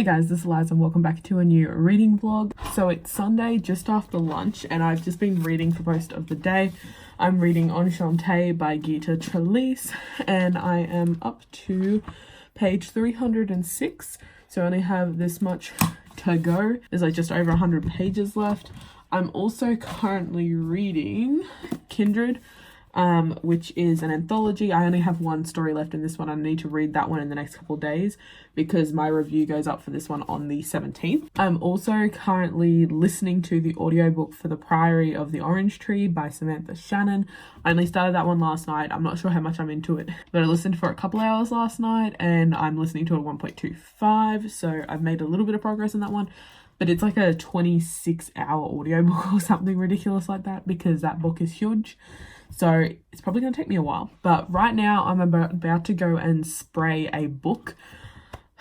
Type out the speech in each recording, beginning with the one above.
Hey guys, this is Eliza and welcome back to a new reading vlog. So it's Sunday just after lunch and I've just been reading for most of the day. I'm reading Enchanté by Gita Trellis and I am up to page 306. So I only have this much to go. There's like just over 100 pages left. I'm also currently reading Kindred, which is an anthology. I only have one story left in this one. I need to read that one in the next couple of days because my review goes up for this one on the 17th. I'm also currently listening to the audiobook for The Priory of the Orange Tree by Samantha Shannon. I only started that one last night. I'm not sure how much I'm into it, but I listened for a couple hours last night and I'm listening to it at 1.25, so I've made a little bit of progress in that one. But it's like a 26-hour audiobook or something ridiculous like that because that book is huge. So it's probably going to take me a while. But right now I'm about to go and spray a book.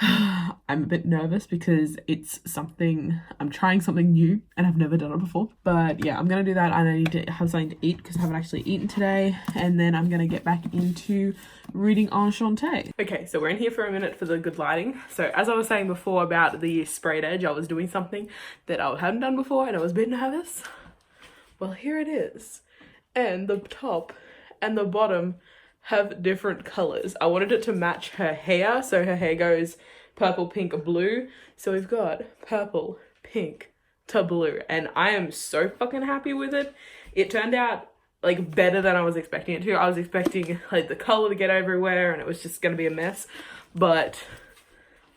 I'm a bit nervous because it's something, I'm trying something new and I've never done it before. But yeah, I'm going to do that and I need to have something to eat because I haven't actually eaten today. And then I'm going to get back into reading Enchanté. Okay, so we're in here for a minute for the good lighting. So as I was saying before about the sprayed edge, I was doing something that I hadn't done before and I was a bit nervous. Well, here it is. And the top and the bottom have different colors. I wanted it to match her hair, so her hair goes purple, pink, blue. So we've got purple, pink to blue, and I am so fucking happy with it. It turned out like better than I was expecting it to. I was expecting like the color to get everywhere and it was just gonna be a mess, but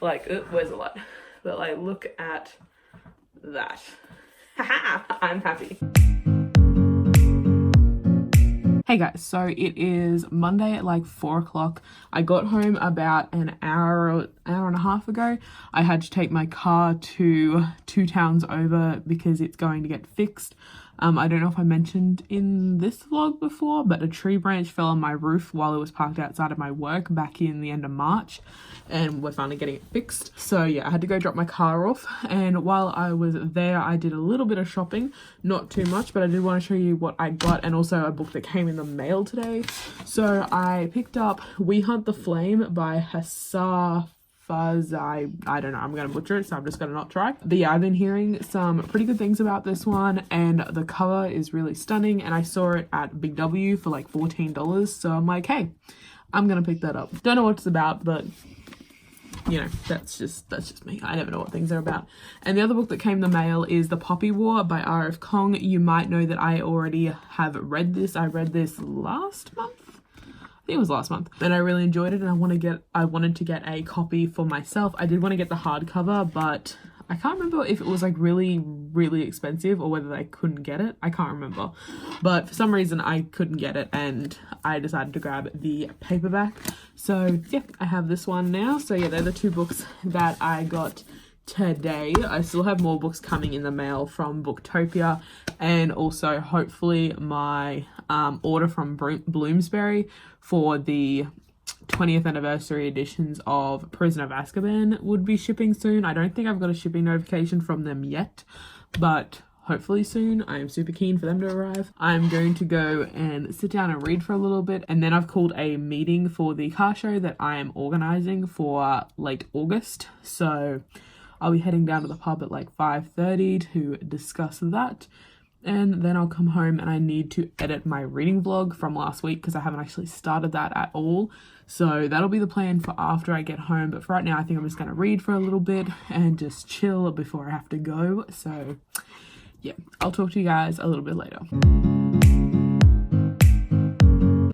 like where's the light? But like look at that. Haha, I'm happy. Hey guys, so it is Monday at like 4 o'clock. I got home about an hour and a half ago. I had to take my car to 2 towns over because it's going to get fixed. I don't know if I mentioned in this vlog before, but a tree branch fell on my roof while it was parked outside of my work back in the end of March, and we're finally getting it fixed. So yeah, I had to go drop my car off, and while I was there, I did a little bit of shopping, not too much, but I did want to show you what I got, and also a book that came in the mail today. So I picked up We Hunt the Flame by Hassar Fuzz. I don't know, I'm gonna butcher it, so I'm just gonna not try. But yeah, I've been hearing some pretty good things about this one and the cover is really stunning, and I saw it at Big W for like $14, so I'm like, hey, I'm gonna pick that up. Don't know what it's about, but you know, that's just me. I never know what things are about. And the other book that came in the mail is The Poppy War by R.F. Kong. You might know that I already have read this. I read this last month. I think it was last month, and I really enjoyed it, and I wanted to get a copy for myself. I did want to get the hardcover, but I can't remember if it was like really expensive or whether they couldn't get it. I can't remember, but for some reason I couldn't get it and I decided to grab the paperback. So yeah, I have this one now. So yeah, they're the 2 books that I got today. I still have more books coming in the mail from Booktopia, and also hopefully my order from Bloomsbury for the 20th anniversary editions of Prisoner of Azkaban would be shipping soon. I don't think I've got a shipping notification from them yet, but hopefully soon. I am super keen for them to arrive. I'm going to go and sit down and read for a little bit, and then I've called a meeting for the car show that I am organising for late August, so I'll be heading down to the pub at like 5:30 to discuss that. And then I'll come home and I need to edit my reading vlog from last week because I haven't actually started that at all. So that'll be the plan for after I get home. But for right now, I think I'm just going to read for a little bit and just chill before I have to go. So yeah, I'll talk to you guys a little bit later.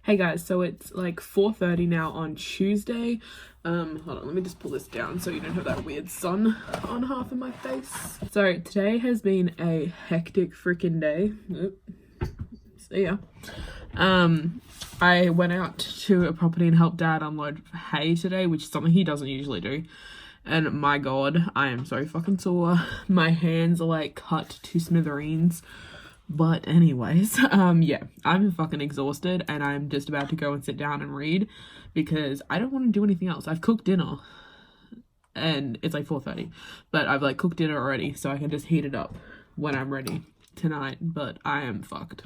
Hey guys, so it's like 4:30 now on Tuesday. Hold on, let me just pull this down so you don't have that weird sun on half of my face. So today has been a hectic freaking day. See ya. I went out to a property and helped Dad unload hay today, which is something he doesn't usually do. And my God, I am so fucking sore. My hands are like cut to smithereens. But anyways, yeah, I'm fucking exhausted and I'm just about to go and sit down and read because I don't want to do anything else. I've cooked dinner and it's like 4:30, but I've like cooked dinner already so I can just heat it up when I'm ready tonight, but I am fucked.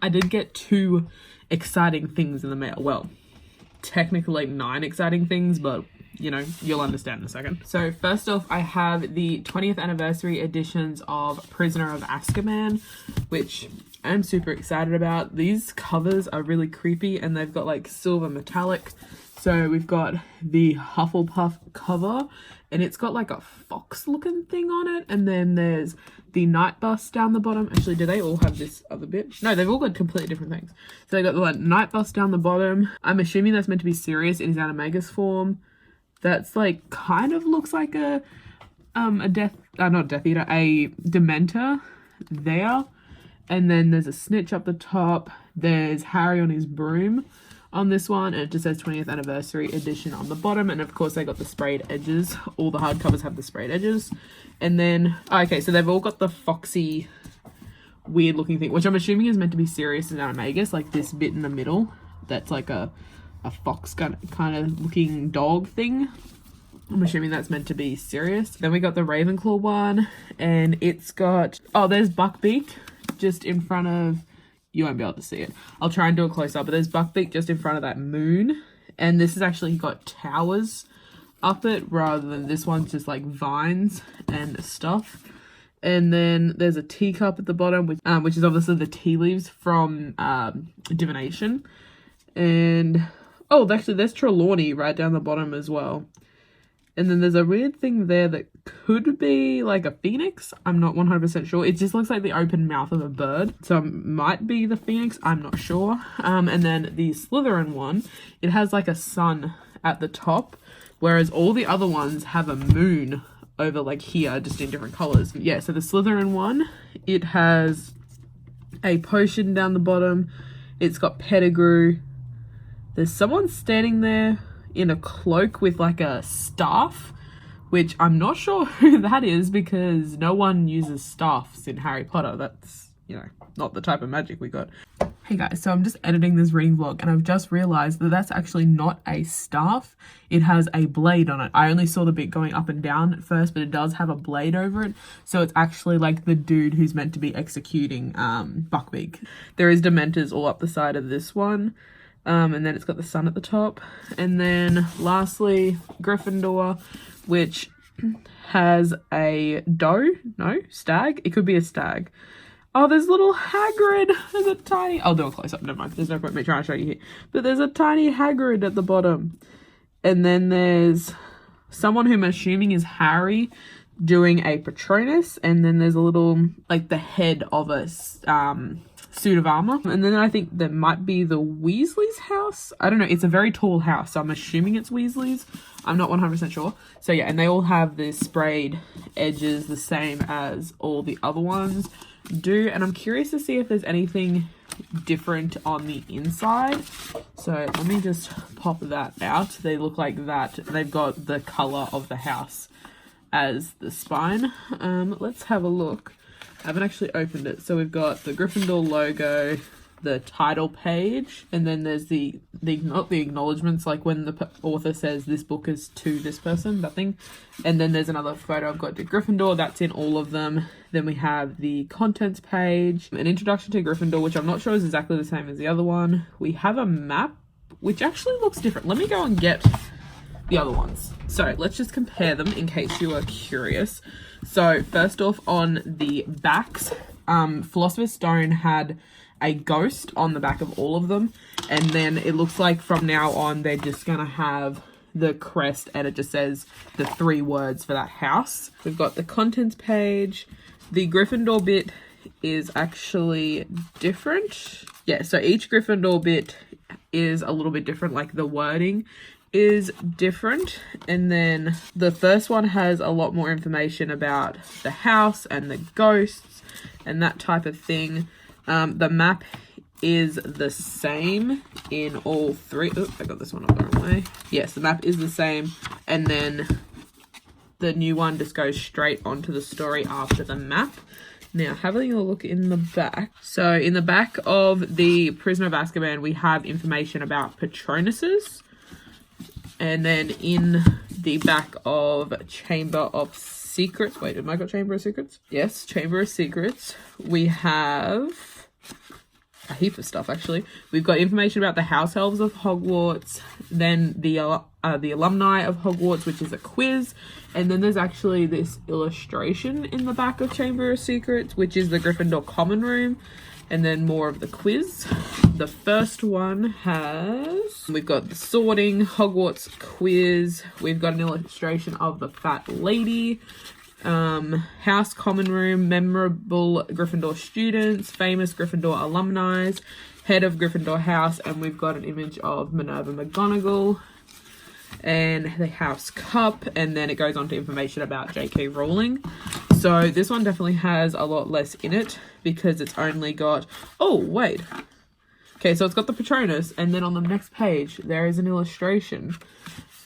I did get 2 exciting things in the mail. Well, technically like 9 exciting things, but you know, you'll understand in a second. So first off, I have the 20th anniversary editions of Prisoner of Azkaban, which I'm super excited about. These covers are really creepy and they've got like silver metallic. So we've got the Hufflepuff cover and it's got like a fox looking thing on it. And then there's the night bus down the bottom. Actually, do they all have this other bit? No, they've all got completely different things. So they got the like, night bus down the bottom. I'm assuming that's meant to be Sirius in his animagus form. That's like kind of looks like a not Death Eater, a Dementor there. And then there's a snitch up the top. There's Harry on his broom on this one, and it just says 20th anniversary edition on the bottom. And of course they got the sprayed edges. All the hardcovers have the sprayed edges. And then okay, so they've all got the foxy weird looking thing, which I'm assuming is meant to be Sirius and Animagus, like this bit in the middle that's like a fox kind of looking dog thing. I'm assuming that's meant to be Sirius. Then we got the Ravenclaw one, and it's got, oh, there's Buckbeak just in front of, you won't be able to see it. I'll try and do a close up, but there's Buckbeak just in front of that moon. And this has actually got towers up it rather than this one's just like vines and stuff. And then there's a teacup at the bottom, which is obviously the tea leaves from divination. And oh, actually there's Trelawney right down the bottom as well. And then there's a weird thing there that could be like a phoenix. I'm not 100% sure. It just looks like the open mouth of a bird. So it might be the phoenix. I'm not sure. And then the Slytherin one, it has like a sun at the top, whereas all the other ones have a moon over like here, just in different colors. Yeah, so the Slytherin one, it has a potion down the bottom. It's got Pettigrew. There's someone standing there in a cloak with like a staff, which I'm not sure who that is because no one uses staffs in Harry Potter. That's, you know, not the type of magic we got. Hey guys, so I'm just editing this reading vlog and I've just realized that that's actually not a staff. It has a blade on it. I only saw the bit going up and down at first, but it does have a blade over it. So it's actually like the dude who's meant to be executing Buckbeak. There is Dementors all up the side of this one. And then it's got the sun at the top. And then lastly, Gryffindor, which has a stag. It could be a stag. Oh, there's little Hagrid. There's a tiny, I'll do a close up, never mind. There's no point me trying to show you here. But there's a tiny Hagrid at the bottom. And then there's someone who I'm assuming is Harry doing a Patronus. And then there's a little, like the head of a suit of armor. And then I think there might be the Weasley's house. I don't know. It's a very tall house, so I'm assuming it's Weasley's. I'm not 100% sure. So yeah, and they all have the sprayed edges the same as all the other ones do. And I'm curious to see if there's anything different on the inside. So let me just pop that out. They look like that. They've got the color of the house as the spine. Let's have a look. I haven't actually opened it. So we've got the Gryffindor logo, the title page, and then there's the acknowledgements, like when the author says this book is to this person, that thing. And then there's another photo I've got to Gryffindor, that's in all of them. Then we have the contents page, an introduction to Gryffindor, which I'm not sure is exactly the same as the other one. We have a map, which actually looks different. Let me go and get the other ones. So let's just compare them in case you are curious. So first off, on the backs, Philosopher's Stone had a ghost on the back of all of them. And then it looks like from now on, they're just going to have the crest and it just says the 3 words for that house. We've got the contents page. The Gryffindor bit is actually different. Yeah, so each Gryffindor bit is a little bit different, like the wording is different. And then the first one has a lot more information about the house and the ghosts and that type of thing. The map is the same in all 3. Oops, I got this one up the wrong way. Yes, the map is the same. And then the new one just goes straight onto the story after the map. Now, having a look in the back. So in the back of the Prisoner of Azkaban, we have information about Patronuses. And then in the back of Chamber of Secrets, wait, have I got Chamber of Secrets? Yes, Chamber of Secrets. We have a heap of stuff actually. We've got information about the house elves of Hogwarts, then the alumni of Hogwarts, which is a quiz, and then there's actually this illustration in the back of Chamber of Secrets, which is the Gryffindor common room, and then more of the quiz. The first one has, we've got the sorting, Hogwarts quiz, we've got an illustration of the fat lady, house common room, memorable Gryffindor students, famous Gryffindor alumni, head of Gryffindor house, and we've got an image of Minerva McGonagall and the house cup, and then it goes on to information about J.K. Rowling. So this one definitely has a lot less in it because it's only got, oh wait, okay, so it's got the Patronus, and then on the next page there is an illustration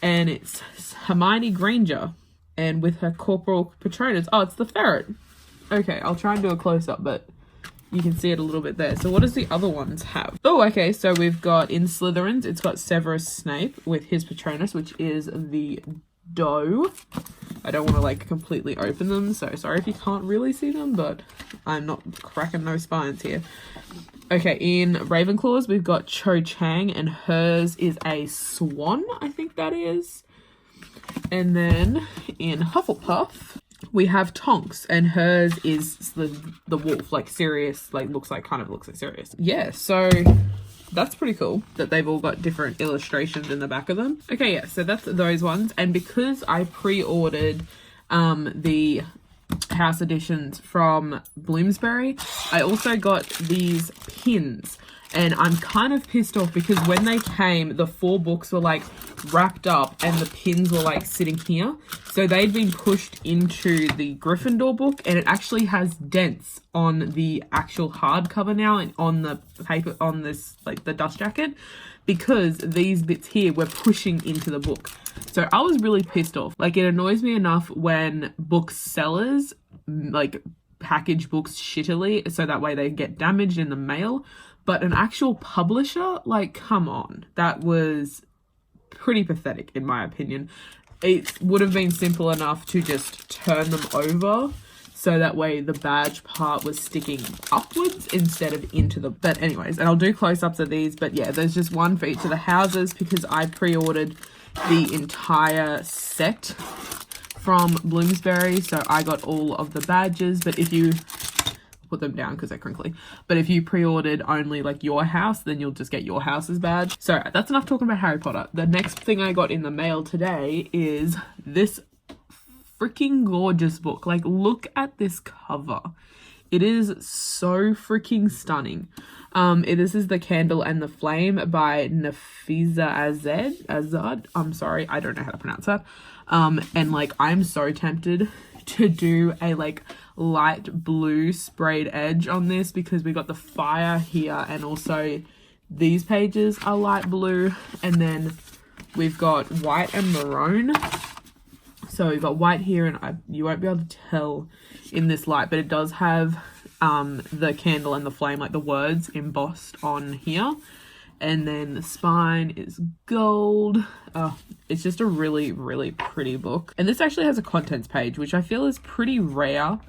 and it's Hermione Granger and with her corporal Patronus. Oh, it's the ferret. Okay, I'll try and do a close-up, but you can see it a little bit there. So what does the other ones have? Oh, okay, so we've got in Slytherins, it's got Severus Snape with his Patronus, which is the doe. I don't want to like completely open them, so sorry if you can't really see them, but I'm not cracking no spines here. Okay, in Ravenclaws, we've got Cho Chang, and hers is a swan, I think that is. And then in Hufflepuff, we have Tonks, and hers is the wolf, like Sirius, like looks like Sirius. Yeah, so that's pretty cool that they've all got different illustrations in the back of them. Okay, yeah, so that's those ones. And because I pre-ordered the house editions from Bloomsbury, I also got these pins. And I'm kind of pissed off because when they came, the 4 books were like wrapped up and the pins were like sitting here. So they'd been pushed into the Gryffindor book, and it actually has dents on the actual hardcover now and on the paper, on this, like the dust jacket, because these bits here were pushing into the book. So I was really pissed off. Like, it annoys me enough when booksellers like package books shittily so that way they get damaged in the mail. But an actual publisher, like, come on. That was pretty pathetic, in my opinion. It would have been simple enough to just turn them over so that way the badge part was sticking upwards instead of into the... But anyways, and I'll do close-ups of these. But yeah, there's just one for each of the houses because I pre-ordered the entire set from Bloomsbury. So I got all of the badges. But if you... put them down because they're crinkly, but if you pre-ordered only like your house, then you'll just get your house's badge. So that's enough talking about Harry Potter. The next thing I got in the mail today is this freaking gorgeous book. Like, look at this cover. It is so freaking stunning. This is The Candle and the Flame by Nafisa Azad. I'm sorry, I don't know how to pronounce that. And like, I'm so tempted to do a like light blue sprayed edge on this because we got the fire here, and also these pages are light blue, and then we've got white and maroon. So we've got white here, and you won't be able to tell in this light, but it does have the candle and the flame, like the words embossed on here. And then the spine is gold. It's just a really, really pretty book. And this actually has a contents page, which I feel is pretty rare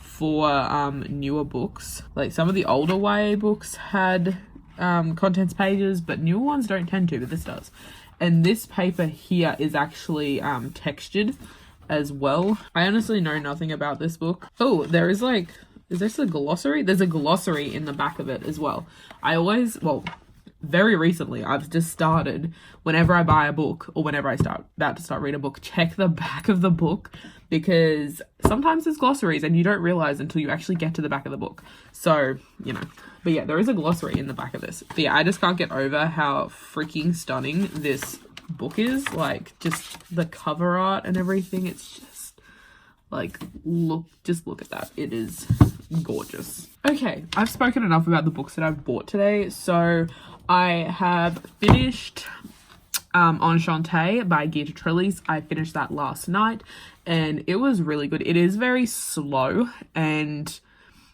for newer books. Like, some of the older YA books had contents pages, but newer ones don't tend to, but this does. And this paper here is actually textured as well. I honestly know nothing about this book. Oh, there is like, is this a glossary? There's a glossary in the back of it as well. Very recently, I've just started, whenever I buy a book or whenever I about to start reading a book, check the back of the book, because sometimes there's glossaries and you don't realize until you actually get to the back of the book. So, you know, but yeah, there is a glossary in the back of this. But yeah, I just can't get over how freaking stunning this book is. Like, just the cover art and everything. It's just like, look at that. It is gorgeous. Okay, I've spoken enough about the books that I've bought today. So I have finished Enchante by Gita Trellis. I finished that last night and it was really good. It is very slow, and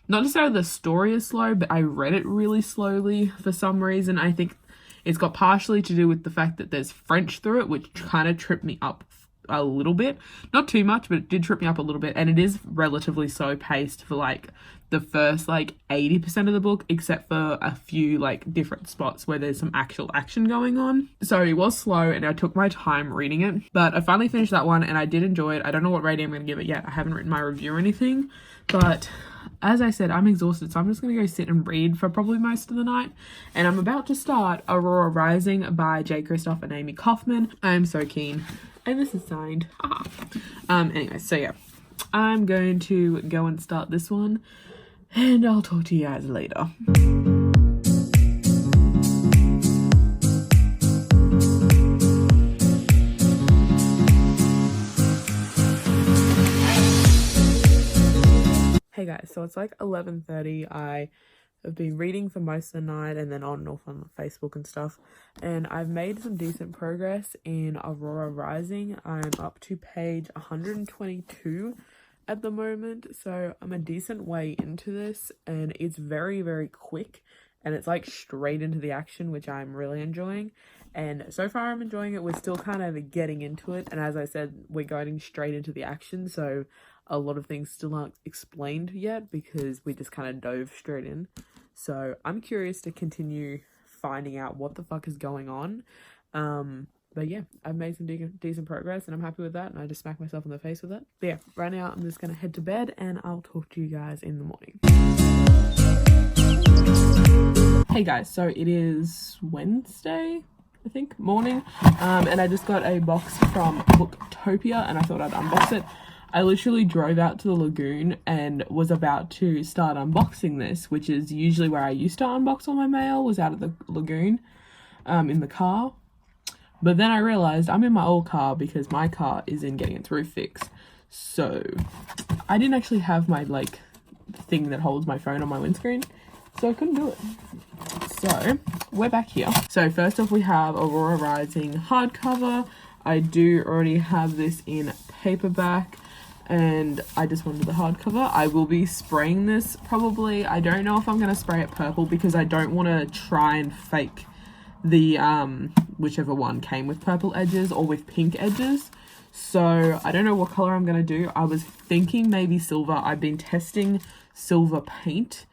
not necessarily the story is slow, but I read it really slowly for some reason. I think it's got partially to do with the fact that there's French through it, which kind of tripped me up a little bit, not too much, but it did trip me up a little bit. And it is relatively slow paced for like the first like 80% of the book, except for a few like different spots where there's some actual action going on. So it was slow and I took my time reading it, but I finally finished that one and I did enjoy it. I don't know what rating I'm going to give it yet. I haven't written my review or anything, but as I said, I'm exhausted, so I'm just going to go sit and read for probably most of the night. And I'm about to start Aurora Rising by Kristoff and Amie Kaufman. I'm so keen. And this is signed. Anyway, so yeah, I'm going to go and start this one, and I'll talk to you guys later. Hey guys, so it's like 11:30. I have been reading for most of the night and then on and off on Facebook and stuff, and I've made some decent progress in Aurora Rising. I'm up to page 122 at the moment, so I'm a decent way into this, and it's very, very quick, and it's like straight into the action, which I'm really enjoying. And so far I'm enjoying it. We're still kind of getting into it, and as I said, we're going straight into the action, so a lot of things still aren't explained yet because we just kind of dove straight in. So I'm curious to continue finding out what the fuck is going on. But yeah, I've made some decent progress and I'm happy with that, and I just smacked myself in the face with it. But yeah, right now I'm just going to head to bed and I'll talk to you guys in the morning. Hey guys, so it is Wednesday, I think, morning, and I just got a box from Booktopia and I thought I'd unbox it. I literally drove out to the lagoon and was about to start unboxing this, which is usually where I used to unbox all my mail, was out at the lagoon, in the car. But then I realized I'm in my old car because my car is in getting its roof fixed. So I didn't actually have my like thing that holds my phone on my windscreen, so I couldn't do it. So we're back here. So first off, we have Aurora Rising hardcover. I do already have this in paperback, and I just wanted the hardcover. I will be spraying this probably. I don't know if I'm going to spray it purple because I don't want to try and fake the whichever one came with purple edges or with pink edges. So I don't know what color I'm going to do. I was thinking maybe silver. I've been testing silver paint.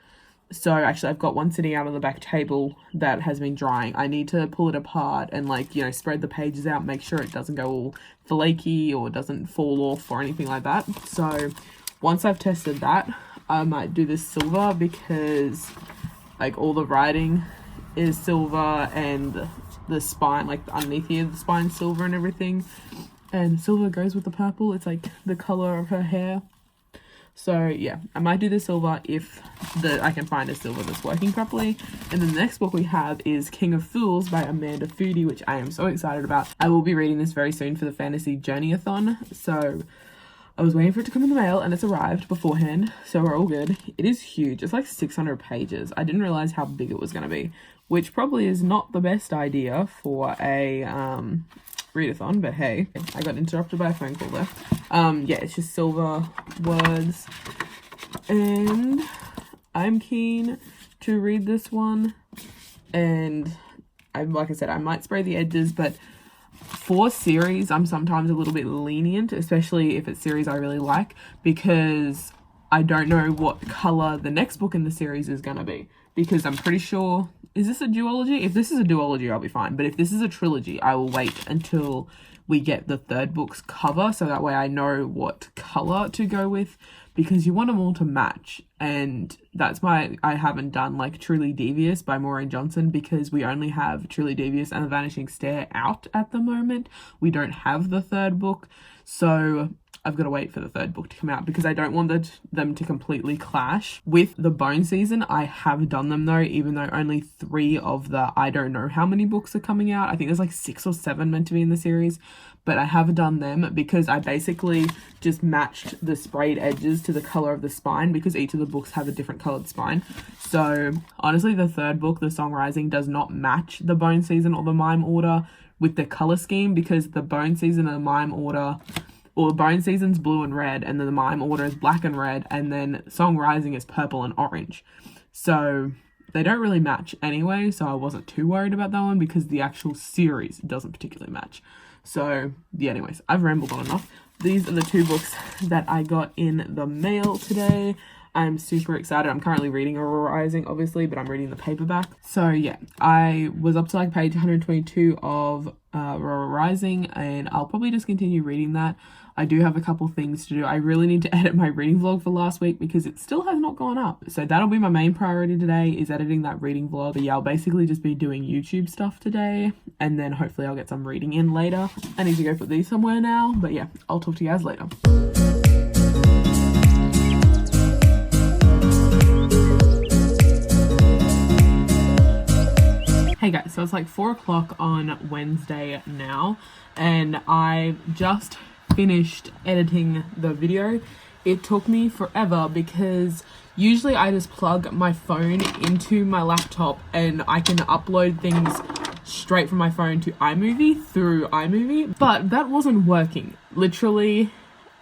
So actually I've got one sitting out on the back table that has been drying. I need to pull it apart and like, you know, spread the pages out, make sure it doesn't go all flaky or doesn't fall off or anything like that. So once I've tested that, I might do this silver because like all the writing is silver and the spine, like underneath here, the spine's silver and everything. And silver goes with the purple. It's like the color of her hair. So yeah, I might do the silver if I can find a silver that's working properly. And then the next book we have is King of Fools by Amanda Foodie, which I am so excited about. I will be reading this very soon for the Fantasy Journey-a-thon. So I was waiting for it to come in the mail and it's arrived beforehand. So we're all good. It is huge. It's like 600 pages. I didn't realize how big it was going to be, which probably is not the best idea for a readathon, but hey, I got interrupted by a phone call there. Yeah, it's just silver words, and I'm keen to read this one, and like I said, I might spray the edges, but for series, I'm sometimes a little bit lenient, especially if it's series I really like, because I don't know what color the next book in the series is going to be, because I'm pretty sure, is this a duology? If this is a duology, I'll be fine. But if this is a trilogy, I will wait until we get the third book's cover, so that way I know what color to go with, because you want them all to match. And that's why I haven't done like Truly Devious by Maureen Johnson, because we only have Truly Devious and The Vanishing Stair out at the moment. We don't have the third book, so I've got to wait for the third book to come out because I don't want them to completely clash. With the Bone Season, I have done them though, even though only 3 of the I don't know how many books are coming out. I think there's like 6 or 7 meant to be in the series, but I have done them because I basically just matched the sprayed edges to the color of the spine, because each of the books have a different colored spine. So honestly, the third book, The Song Rising, does not match the Bone Season or the Mime Order with the color scheme, because the Bone Season and the Mime Order, or the Bone Season's blue and red, and then the Mime Order is black and red, and then Song Rising is purple and orange. So they don't really match anyway, so I wasn't too worried about that one because the actual series doesn't particularly match. So yeah, anyways, I've rambled on enough. These are the 2 books that I got in the mail today. I'm super excited. I'm currently reading Aurora Rising, obviously, but I'm reading the paperback. So yeah, I was up to like page 122 of Aurora Rising, and I'll probably just continue reading that. I do have a couple things to do. I really need to edit my reading vlog for last week because it still has not gone up. So that'll be my main priority today, is editing that reading vlog. But yeah, I'll basically just be doing YouTube stuff today, and then hopefully I'll get some reading in later. I need to go put these somewhere now, but yeah, I'll talk to you guys later. Hey guys, so it's like 4 o'clock on Wednesday now, and I just finished editing the video. It took me forever because usually I just plug my phone into my laptop and I can upload things straight from my phone to iMovie through iMovie, but that wasn't working. Literally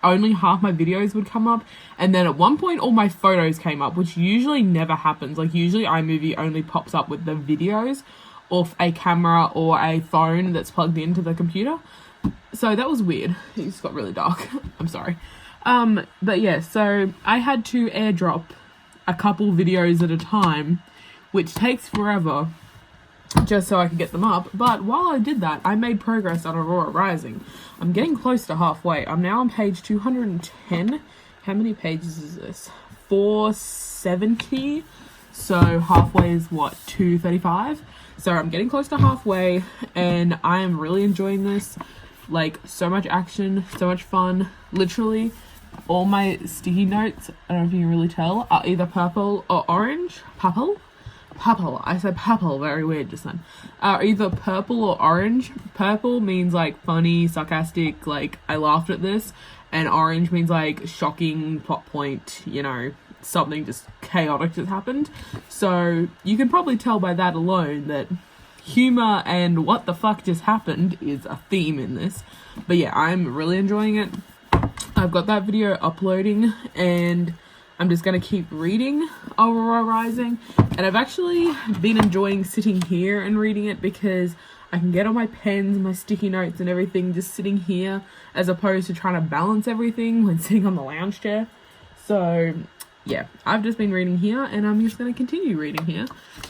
only half my videos would come up, and then at one point all my photos came up, which usually never happens. Like usually iMovie only pops up with the videos off a camera or a phone that's plugged into the computer. So that was weird. It just got really dark. I'm sorry. But yeah, so I had to airdrop a couple videos at a time, which takes forever just so I could get them up. But while I did that, I made progress on Aurora Rising. I'm getting close to halfway. I'm now on page 210. How many pages is this? 470. So halfway is what, 235? So I'm getting close to halfway, and I am really enjoying this. Like, so much action, so much fun. Literally, all my sticky notes, I don't know if you can really tell, are either purple or orange. Purple? Purple. I said purple, very weird just then. Either purple or orange. Purple means like funny, sarcastic, like I laughed at this. And orange means like shocking, plot point, you know, something just chaotic just happened. So you can probably tell by that alone that humor and what the fuck just happened is a theme in this. But yeah, I'm really enjoying it. I've got that video uploading, and I'm just going to keep reading Aurora Rising. And I've actually been enjoying sitting here and reading it because I can get all my pens, my sticky notes and everything just sitting here, as opposed to trying to balance everything when sitting on the lounge chair. So yeah, I've just been reading here, and I'm just going to continue reading here,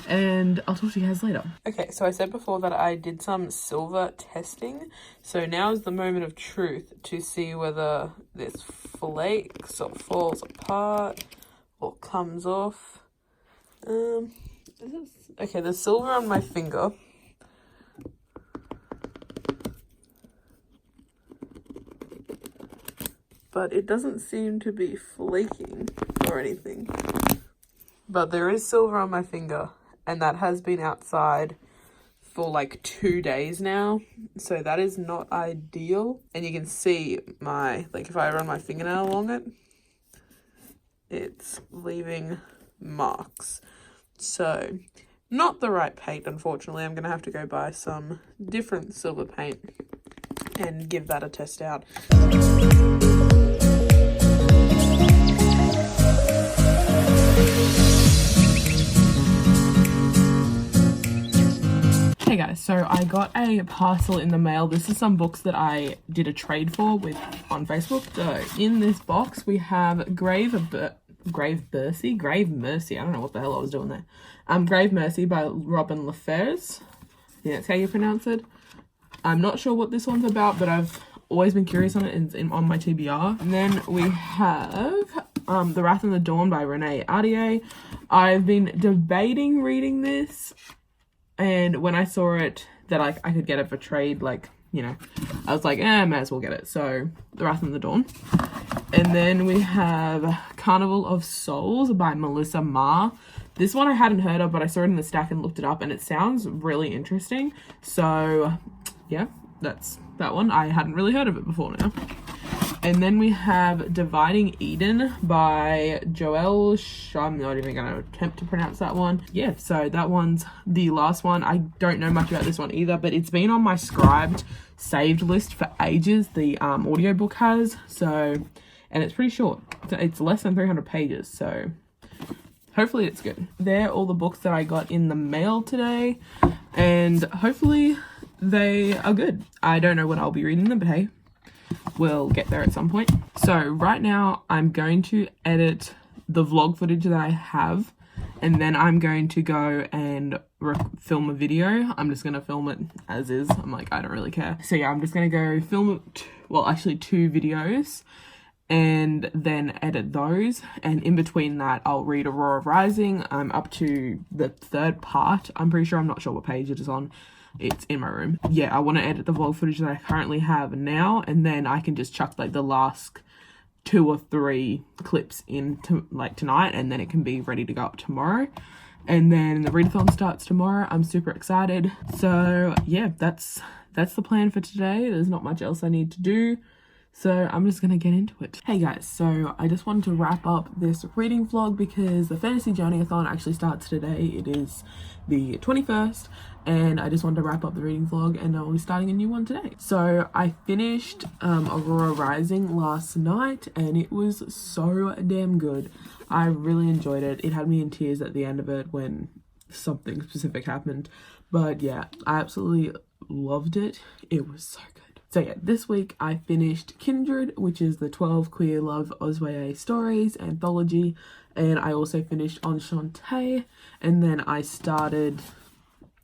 and I'll talk to you guys later. Okay, so I said before that I did some silver testing, so now is the moment of truth to see whether this flakes or falls apart or comes off. Okay, there's silver on my finger. But it doesn't seem to be flaking or anything. But there is silver on my finger, and that has been outside for like 2 days now. So that is not ideal. And you can see my, like if I run my fingernail along it, it's leaving marks. So not the right paint, unfortunately. I'm going to have to go buy some different silver paint and give that a test out. Hey guys, so I got a parcel in the mail. This is some books that I did a trade for with on Facebook. So in this box we have Grave Mercy. I don't know what the hell I was doing there. Grave Mercy by Robin LaFers. Yeah, that's how you pronounce it. I'm not sure what this one's about, but I've always been curious on it and on my TBR. And then we have The Wrath and the Dawn by Renee Ahdieh. I've been debating reading this, and when I saw it that I could get it for trade, like, you know, I was like, may as well get it. So The Wrath and the Dawn. And then we have Carnival of Souls by Melissa Ma. This one I hadn't heard of, but I saw it in the stack and looked it up, and it sounds really interesting. So yeah, that's that one. I hadn't really heard of it before now. And then we have Dividing Eden by Joelle. I'm not even going to attempt to pronounce that one. Yeah, so that one's the last one. I don't know much about this one either, but it's been on my scribed saved list for ages. The audiobook has. So, and it's pretty short. It's less than 300 pages. So hopefully it's good. They're all the books that I got in the mail today, and hopefully they are good. I don't know when I'll be reading them, but hey, we'll get there at some point. So right now I'm going to edit the vlog footage that I have, and then I'm going to go and film a video. I'm just going to film it as is. I'm like, I don't really care. So yeah, I'm just going to go film, well, actually 2 videos, and then edit those. And in between that, I'll read Aurora Rising. I'm up to the 3rd part. I'm pretty sure, I'm not sure what page it is on. It's in my room. Yeah, I want to edit the vlog footage that I currently have now, and then I can just chuck like the last 2 or 3 clips into like tonight, and then it can be ready to go up tomorrow. And then the readathon starts tomorrow. I'm super excited. So yeah, that's the plan for today. There's not much else I need to do, so I'm just gonna get into it. Hey guys, so I just wanted to wrap up this reading vlog because the Fantasy Journey-a-thon actually starts today. It is the 21st, and I just wanted to wrap up the reading vlog, and I'll be starting a new one today. So I finished Aurora Rising last night, and it was so damn good. I really enjoyed it. It had me in tears at the end of it when something specific happened, but yeah, I absolutely loved it. It was so good. So yeah, this week I finished Kindred, which is the 12 Queer Love Osway stories anthology, and I also finished Enchante, and then I started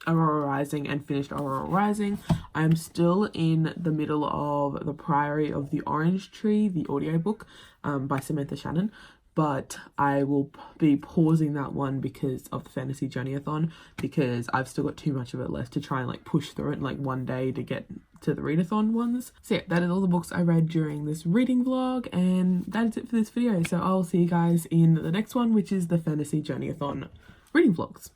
Aurora Rising and finished Aurora Rising. I'm still in the middle of The Priory of the Orange Tree, the audiobook by Samantha Shannon, but I will be pausing that one because of the Fantasy Journey-a-thon, because I've still got too much of it left to try and like push through it in like one day to get to the readathon ones. So yeah, that is all the books I read during this reading vlog, and that is it for this video. So I'll see you guys in the next one, which is the Fantasy Journey-a-thon reading vlogs.